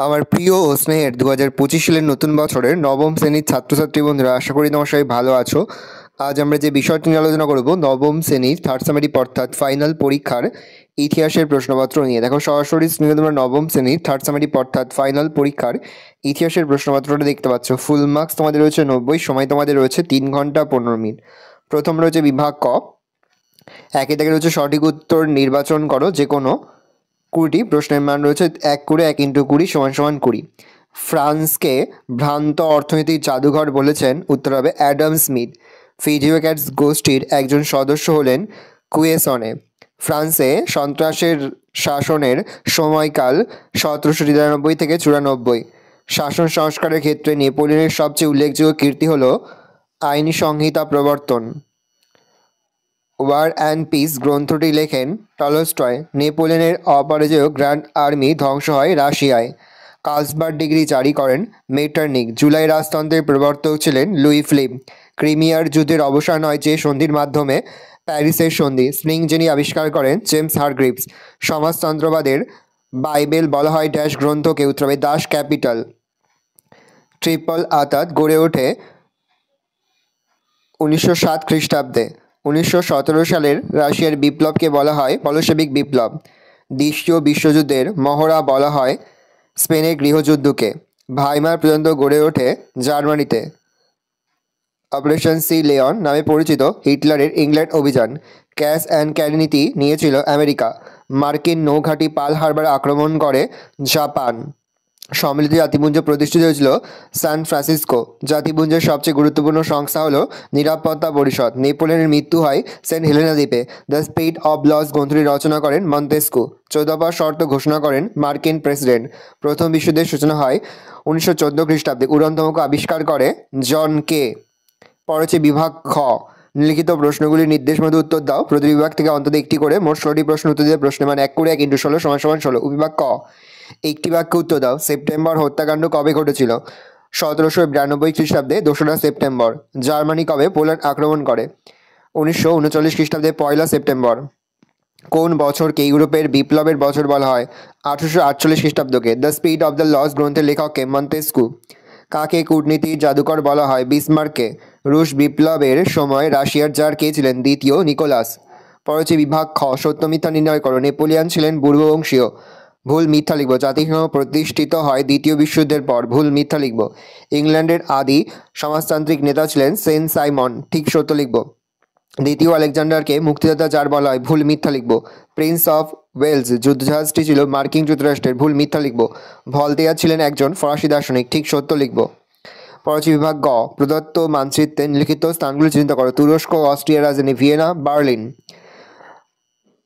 আমার প্রিয় ও স্নেহের 2025 সালের নতুন বছরের নবম শ্রেণীর ছাত্রছাত্রী বন্ধুরা, আশা করি তোমার সবাই ভালো আছো। আজ আমরা যে বিষয়টি নিয়ে আলোচনা করব, নবম শ্রেণীর থার্ড সেমিস্টার অর্থাৎ ফাইনাল পরীক্ষার ইতিহাসের প্রশ্নপত্র নিয়ে। দেখো সরাসরি স্ক্রিনে তোমরা নবম শ্রেণীর থার্ড সেমিস্টার অর্থাৎ ফাইনাল পরীক্ষার ইতিহাসের প্রশ্নপত্রটা দেখতে পাচ্ছ। ফুল মার্কস তোমাদের রয়েছে 90, সময় তোমাদের রয়েছে 3 ঘন্টা 15 মিনিট। প্রথম রয়েছে বিভাগ ক, একে থেকে রয়েছে সঠিক উত্তর নির্বাচন করো যে কোনো 20টি প্রশ্নের মান রয়েছে 1 করে 1 × 20 = 20। ফ্রান্সকে ভ্রান্ত অর্থনীতির জাদুঘর বলেছেন, উত্তর হবে অ্যাডাম স্মিথ। ফিজিওক্যাটস গোষ্ঠীর একজন সদস্য হলেন কুয়েসনে। ফ্রান্সে সন্ত্রাসের শাসনের সময়কাল 1793 থেকে 94। শাসন সংস্কারের ক্ষেত্রে নেপোলিয়নের সবচেয়ে উল্লেখযোগ্য কীর্তি হল আইনি সংহিতা প্রবর্তন। ওয়ার অ্যান্ড পিস গ্রন্থটি লেখেন টলস্টয়। নেপোলিয়নের অপরাজেয় গ্র্যান্ড আর্মি ধ্বংস হয় রাশিয়ায়। কার্লসবার্গ ডিগ্রি জারি করেন মেটার্নিক। জুলাই রাজতন্ত্রের প্রবর্তক ছিলেন লুই ফিলিপ। ক্রিমিয়ার যুদ্ধের অবসান হয় যে সন্ধির মাধ্যমে, প্যারিসের সন্ধি। স্প্রিং যিনি আবিষ্কার করেন জেমস হারগ্রিভস। সমাজতন্ত্রবাদের বাইবেল বলা হয় ড্যাশ গ্রন্থকে, উত্তর হবে দাস ক্যাপিটাল। ট্রিপল আতাত গড়ে ওঠে 1907 খ্রিস্টাব্দে। 1917 সালের রাশিয়ার বিপ্লবকে বলা হয় বলশেভিক বিপ্লব। দ্বিতীয় বিশ্বযুদ্ধের মহড়া বলা হয় স্পেনের গৃহযুদ্ধকে। ভাইমার পর্যন্ত গড়ে ওঠে জার্মানিতে। অপারেশন সি লিওন নামে পরিচিত হিটলারের ইংল্যান্ড অভিযান। ক্যাশ অ্যান্ড ক্যারি নীতি নিয়েছিল আমেরিকা। মার্কিন নৌঘাঁটি পার্ল হারবার আক্রমণ করে জাপান। সম্মিলিত জাতিপুঞ্জ প্রতিষ্ঠিত হয়েছিল সান ফ্রান্সিসকো। জাতিপুঞ্জের সবচেয়ে গুরুত্বপূর্ণ সংস্থা হল নিরাপত্তা পরিষদ। নেপোলিয়নের মৃত্যু হয় সেন্ট হেলেনা দ্বীপে। দ্য স্পিরিট অব লস গ্রন্থটি রচনা করেন মন্তেস্কু। 14 দফা শর্ত ঘোষণা করেন মার্কিন প্রেসিডেন্ট। প্রথম বিশ্বযুদ্ধের সূচনা হয় 1914 খ্রিস্টাব্দে। উড়নতমক আবিষ্কার করে জন কে। পরে বিভাগ খ, নিম্নলিখিত প্রশ্নগুলির নির্দেশ মতো উত্তর দাও। প্রতি বিভাগ থেকে অন্তত একটি করে মোট 16টি প্রশ্ন উত্তর দিয়ে প্রশ্নের মান 1 করে 1 × 16 = 16। বিভাগ ক, একটি বাক্যে উত্তর দাও। সেপ্টেম্বর হত্যাকাণ্ড কবে ঘটেছিল? 1792 খ্রিস্টাব্দে 2রা সেপ্টেম্বর। জার্মানি কবে পোল্যান্ড আক্রমণ করে? 1939 খ্রিস্টাব্দে 1লা সেপ্টেম্বর। কোন বছরকে ইউরোপের বিপ্লবের বছর বলা হয়? 1848 খ্রিস্টাব্দকে। The spirit of the laws গ্রন্থের লেখককে মন্তেস্কু। কাকে কূটনীতির জাদুকর বলা হয়? বিসমার্ককে। রুশ বিপ্লবের সময় রাশিয়ার জার কে ছিলেন? দ্বিতীয় নিকোলাস। পরে বিভাগ খ, সত্য মিথ্যা নির্ণয় করো। নেপোলিয়ন ছিলেন পূর্ববংশীয়। ভুল মিথ্যা লিখব। জাতিসংঘ প্রতিষ্ঠিত হয় দ্বিতীয় বিশ্বযুদ্ধের পর। ভুল মিথ্যা লিখব। ইংল্যান্ডের আদি সমাজতান্ত্রিক নেতা ছিলেন সেন্ট সাইমন। ঠিক সত্য লিখব। দ্বিতীয় আলেকজান্ডারকে মুক্তিদাতা জার বলা হয়। ভুল মিথ্যা লিখব। প্রিন্স অফ ওয়েলস যুদ্ধজাহাজটি ছিল মার্কিন যুক্তরাষ্ট্রের। ভুল মিথ্যা লিখব। ভলতেয়ার ছিলেন একজন ফরাসি দার্শনিক। ঠিক সত্য লিখব। পরবর্তী বিভাগ গ, প্রদত্ত মানচিত্রে নিম্নলিখিত স্থানগুলি চিহ্নিত করো। তুরস্ক, অস্ট্রিয়ার রাজধানী ভিয়েনা, বার্লিন।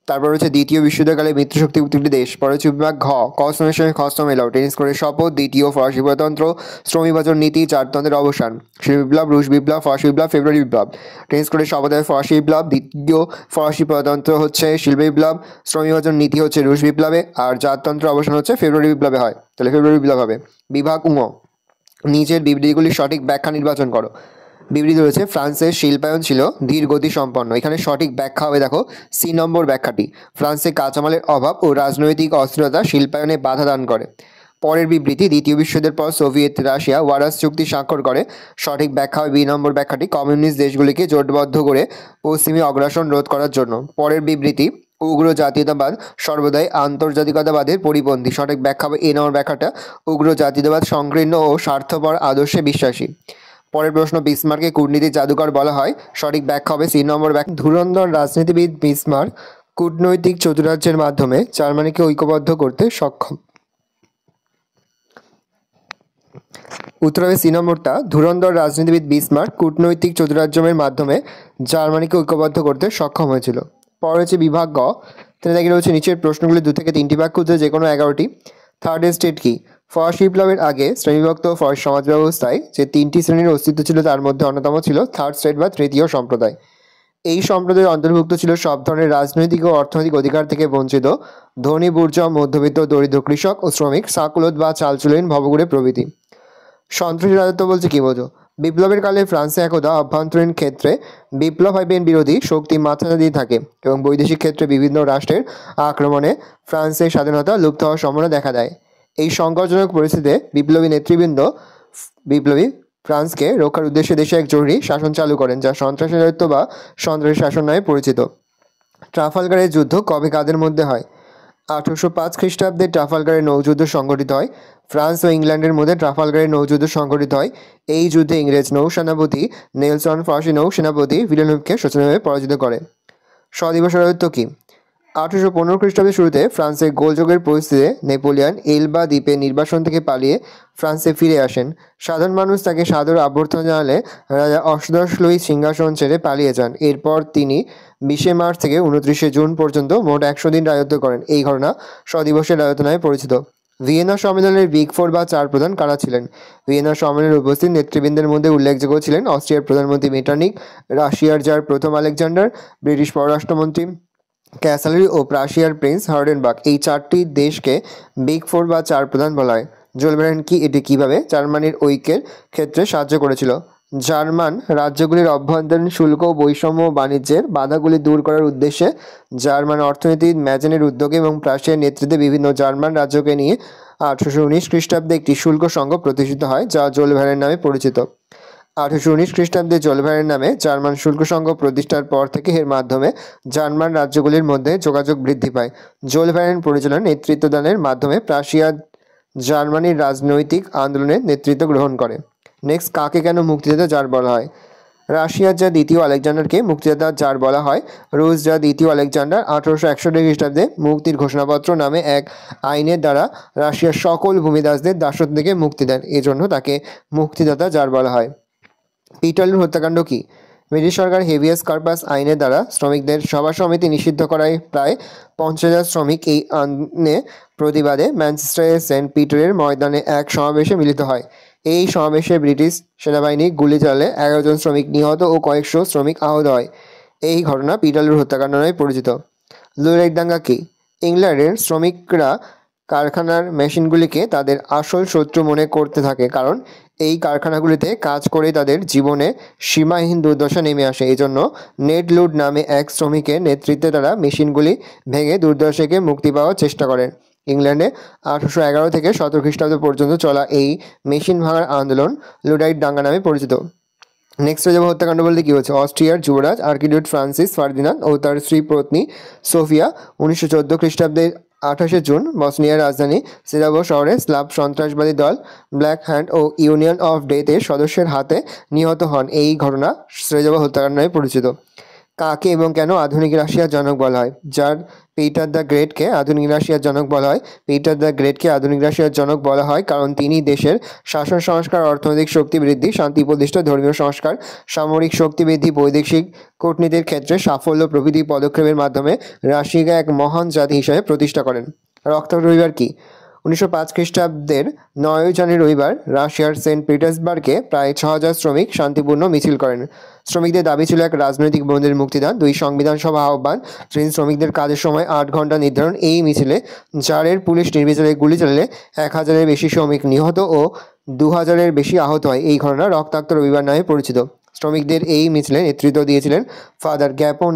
তারপর হচ্ছে দ্বিতীয় বিশ্বযুদ্ধকালে মিত্রশক্তি প্রতিটি দেশ। পরে হচ্ছে বিভাগ ঘ, কসমের সঙ্গে খস্তম এলাও। টেনিস করে শপথ। দ্বিতীয় ফরাসি প্রজাতন্ত্র, শ্রম বিভাজন নীতি, চারতন্ত্রের অবসান। শিল্প বিপ্লব, রুশ বিপ্লব, ফরাসি বিপ্লব, ফেব্রুয়ারি বিপ্লব। টেনিস করে শপথ হয় ফরাসি বিপ্লব। দ্বিতীয় ফরাসি প্রজাতন্ত্র হচ্ছে শিল্প বিপ্লব, শ্রম বিভাজন নীতি হচ্ছে রুশ বিপ্লবে, আর জাততন্ত্রের অবসান হচ্ছে ফেব্রুয়ারি বিপ্লবে হয়। তাহলে ফেব্রুয়ারি বিপ্লব হবে। বিভাগ ঙ, নিচের বিবৃতিগুলির সঠিক ব্যাখ্যা নির্বাচন করো। বিবৃতি রয়েছে ফ্রান্সের শিল্পায়ন ছিল ধীর গতি সম্পন্ন। এখানে সঠিক ব্যাখ্যা হবে, দেখো সি নম্বর ব্যাখ্যাটি। ফ্রান্সে কাঁচামালের অভাব ও রাজনৈতিক অস্থিরতা শিল্পায়নে বাধা দান করে। পরের বিবৃতি, দ্বিতীয় বিশ্বযুদ্ধের পর সোভিয়েত রাশিয়া ওয়ারাস চুক্তি স্বাক্ষর করে। সঠিক ব্যাখ্যা হবে বি নম্বর ব্যাখ্যাটি। কমিউনিস্ট দেশগুলিকে জোটবদ্ধ করে পশ্চিমী অগ্রাসন রোধ করার জন্য। পরের বিবৃতি, উগ্র জাতীয়তাবাদ সর্বদাই আন্তর্জাতিকতাবাদের পরিপন্থী। সঠিক ব্যাখ্যা হবে এ নম্বর ব্যাখ্যাটা। উগ্র জাতীয়তাবাদ সংকীর্ণ ও স্বার্থপর আদর্শে বিশ্বাসী। পরের প্রশ্ন, বিসমার্ককে কূটনীতির জাদুকর বলা হয়। সঠিক ব্যাখ্যা হবে সি নম্বর ব্যাখ্যা। ধুরন্ধর রাজনীতিবিদ বিসমার্ক কূটনৈতিক চতুরার্যের মাধ্যমে জার্মানিকে ঐক্যবদ্ধ করতে সক্ষম। উত্তর হবে সি নম্বরটা। ধুরন্ধর রাজনীতিবিদ বিসমার্ক কূটনৈতিক চতুরার্যের মাধ্যমে জার্মানিকে ঐক্যবদ্ধ করতে সক্ষম হয়েছিল। পরে হচ্ছে বিভাগ গ, দেখে রয়েছে নিচের প্রশ্নগুলি 2 থেকে 3টি বাক্য উত্তর যে কোনো 11টি। থার্ড স্টেট কি? ফরাসি বিপ্লবের আগে শ্রেণীবিভক্ত ফরাসি সমাজ ব্যবস্থায় যে 3টি শ্রেণীর অস্তিত্ব ছিল তার মধ্যে অন্যতম ছিল থার্ড স্টেট বা তৃতীয় সম্প্রদায়। এই সম্প্রদায়ের অন্তর্ভুক্ত ছিল সব ধরনের রাজনৈতিক ও অর্থনৈতিক অধিকার থেকে বঞ্চিত ধনী বুর্জোয়া, মধ্যবিত্ত, দরিদ্র কৃষক ও শ্রমিক, সাকুলোত বা চালচুলহীন ভবঘুরে প্রভৃতি। সন্ত্রাসী রাজত্ব বলছে কি বোঝো? বিপ্লবের কালে ফ্রান্সে একদা অভ্যন্তরীণ ক্ষেত্রে বিপ্লব আইন বিরোধী শক্তি মাথা দিয়ে থাকে এবং বৈদেশিক ক্ষেত্রে বিভিন্ন রাষ্ট্রের আক্রমণে ফ্রান্সের স্বাধীনতা লুপ্ত হওয়ার সম্ভাবনা দেখা দেয়। এই সংকটজনক পরিস্থিতিতে বিপ্লবী ফ্রান্সকে রক্ষার উদ্দেশ্যে দেশে এক জরুরি শাসন চালু করেন, যা সন্ত্রাসী রাজত্ব বা সন্ত্রাসী শাসন নামে পরিচিত। ট্রাফালগারের যুদ্ধ কবে কাদের মধ্যে হয়? 1805 খ্রিস্টাব্দে ট্রাফালগারের নৌযুদ্ধ সংঘটিত হয়। ফ্রান্স ও ইংল্যান্ডের মধ্যে ট্রাফালগারের নৌযুদ্ধ সংঘটিত হয়। এই যুদ্ধে ইংরেজ নৌসেনাপতি নেলসন ফরাসি নৌসেনাপতি ভিলেনুভকে শোচনীয়ভাবে পরাজিত করে। স্বদিবসের রাজত্ব কি? 1815 খ্রিস্টাব্দের শুরুতে ফ্রান্সের গোলযোগের পরিস্থিতিতে নেপোলিয়ন এলবা দ্বীপে নির্বাসন থেকে পালিয়ে ফ্রান্সে ফিরে আসেন। সাধারণ মানুষ তাকে সাদর অভ্যর্থনা জানালে রাজা অষ্টাদশ লুই সিংহাসন ছেড়ে পালিয়ে যান। এরপর তিনি 20 মার্চ থেকে 29 জুন পর্যন্ত মোট 100 দিন রাজত্ব করেন। এই ঘটনা স্বদিবসের রাজত্ব নামে পরিচিত। ভিয়েনা সম্মেলনের বিগ ফোর বা চার প্রধান কারা ছিলেন? ভিয়েনা সম্মেলনে উপস্থিত নেতৃবৃন্দের মধ্যে উল্লেখযোগ্য ছিলেন অস্ট্রিয়ার প্রধানমন্ত্রী মেটারনিক, রাশিয়ার জার প্রথম আলেকজান্ডার, ব্রিটিশ পররাষ্ট্রমন্ত্রী ক্যাসালারি ও প্রাশিয়ার প্রিন্স হার্ডেনবার্গ। এই চারটি দেশকে বিগ ফোর বা চার প্রধান বলা হয়। জোলবেরেন কি এটি কিভাবে জার্মানির ঐক্যের ক্ষেত্রে সাহায্য করেছিল? জার্মান রাজ্যগুলির অভ্যন্তরীণ শুল্ক ও বৈষম্য বাণিজ্যের বাধাগুলি দূর করার উদ্দেশ্যে জার্মান অর্থনীতিবিদ ম্যাজেনের উদ্যোগে এবং প্রাশিয়ার নেতৃত্বে বিভিন্ন জার্মান রাজ্যকে নিয়ে 1819 খ্রিস্টাব্দে একটি শুল্ক সংঘ প্রতিষ্ঠিত হয়, যা জোলভেরেন নামে পরিচিত। 1819 খ্রিস্টাব্দে জোলভেরেন নামে জার্মান শুল্ক সংঘ প্রতিষ্ঠার পর থেকে এর মাধ্যমে জার্মান রাজ্যগুলির মধ্যে যোগাযোগ বৃদ্ধি পায়। জোলভেরেন পরিচালনার নেতৃত্বদানের মাধ্যমে প্রাশিয়া জার্মানির রাজনৈতিক আন্দোলনের নেতৃত্ব গ্রহণ করে। নেক্সট, কাকে কেন মুক্তিযোদ্ধা জার বলা হয়? রাশিয়ার যা দ্বিতীয় আলেকজান্ডারকে মুক্তিযোদ্ধা জার বলা হয়। রুশ যা দ্বিতীয় আলেকজান্ডার 1861 খ্রিস্টাব্দে মুক্তির ঘোষণাপত্র নামে এক আইনের দ্বারা রাশিয়ার সকল ভূমিদাসদের দাসত্ব থেকে মুক্তি দেন, এজন্য তাকে মুক্তিদাতা জার বলা হয়। পিটারলুর হত্যাকাণ্ড কি? ব্রিটিশ সরকার হেভিয়াস কর্পাস আইনের দ্বারা শ্রমিকদের সভা সমিতি নিষিদ্ধ করায় প্রায় 50,000 শ্রমিক এই আইনে প্রতিবাদে ম্যানচেস্টারের সেন্ট পিটারের ময়দানে এক সমাবেশে মিলিত হয়। এই সমাবেশে ব্রিটিশ সেনাবাহিনী গুলি চালালে 11 জন শ্রমিক নিহত ও কয়েকশো শ্রমিক আহত হয়। এই ঘটনা পিটারলুর হত্যাকাণ্ড নামে পরিচিত। লুরাইট দাঙ্গা কি? ইংল্যান্ডের শ্রমিকরা কারখানার মেশিনগুলিকে তাদের আসল শত্রু মনে করতে থাকে, কারণ এই কারখানাগুলিতে কাজ করে তাদের জীবনে সীমাহীন দুর্দশা নেমে আসে। এজন্য নেড লুড নামে এক শ্রমিকের নেতৃত্বে তারা মেশিনগুলি ভেঙে দুর্দশাকে মুক্তি পাওয়ার চেষ্টা করেন। ইংল্যান্ডে 1811 থেকে 17 খ্রিস্টাব্দ পর্যন্ত চলা এই মেশিন ভাঙার আন্দোলন লুডাইট দাঙ্গা নামে পরিচিত। নেক্সট হয়ে যাবো হত্যাকাণ্ড বলতে কী হচ্ছে। অস্ট্রিয়ার যুবরাজ আর্কিডিউট ফ্রান্সিস ফার্দিনান্দ ও তার স্ত্রী পত্নী সোফিয়া 1914 খ্রিস্টাব্দের 28 জুন বসনিয়ার রাজধানী সিরাবো শহরে স্লাভ সন্ত্রাসবাদী দল ব্ল্যাক হ্যান্ড ও ইউনিয়ন অফ ডেথের সদস্যের হাতে নিহত হন। এই ঘটনা সেরেজাভো হত্যাকাণ্ড নামে পরিচিত। কাকে এবং কেন আধুনিক রাশিয়ার জনক বলা হয়? যার পিটার দ্য গ্রেটকে আধুনিক রাশিয়ার জনক বলা হয়। পিটার দ্য গ্রেটকে আধুনিক রাশিয়ার জনক বলা হয় কারণ তিনি দেশের শাসন সংস্কার, অর্থনৈতিক শক্তি বৃদ্ধি, শান্তি প্রতিষ্ঠা, ধর্মীয় সংস্কার, সামরিক শক্তি বৃদ্ধি, বৈদেশিক কূটনীতির ক্ষেত্রে সাফল্য প্রভৃতি পদক্ষেপের মাধ্যমে রাশিয়াকে এক মহান জাতি হিসেবে প্রতিষ্ঠা করেন। রক্তাক্ত রবিবার কি? 1905 খ্রিস্টাব্দের 9 জানুয়ারি রবিবার রাশিয়ার সেন্ট পিটার্সবার্গে প্রায় 6,000 শ্রমিক শান্তিপূর্ণ মিছিল করেন। শ্রমিকদের দাবি ছিল এক রাজনৈতিক বন্দীদের মুক্তিদান, 2 সংবিধান সভা আহ্বান, 3 শ্রমিকদের কাজের সময় 8 ঘন্টা নির্ধারণ। এই মিছিলে জারের পুলিশ নির্বিচারে গুলি চালালে 1,000-এর বেশি শ্রমিক নিহত ও 2,000-এর বেশি আহত হয়। এই ঘটনা রক্তাক্ত রবিবার নামে পরিচিত। শ্রমিকদের এই মিছিলে নেতৃত্ব দিয়েছিলেন ফাদার গ্যাপন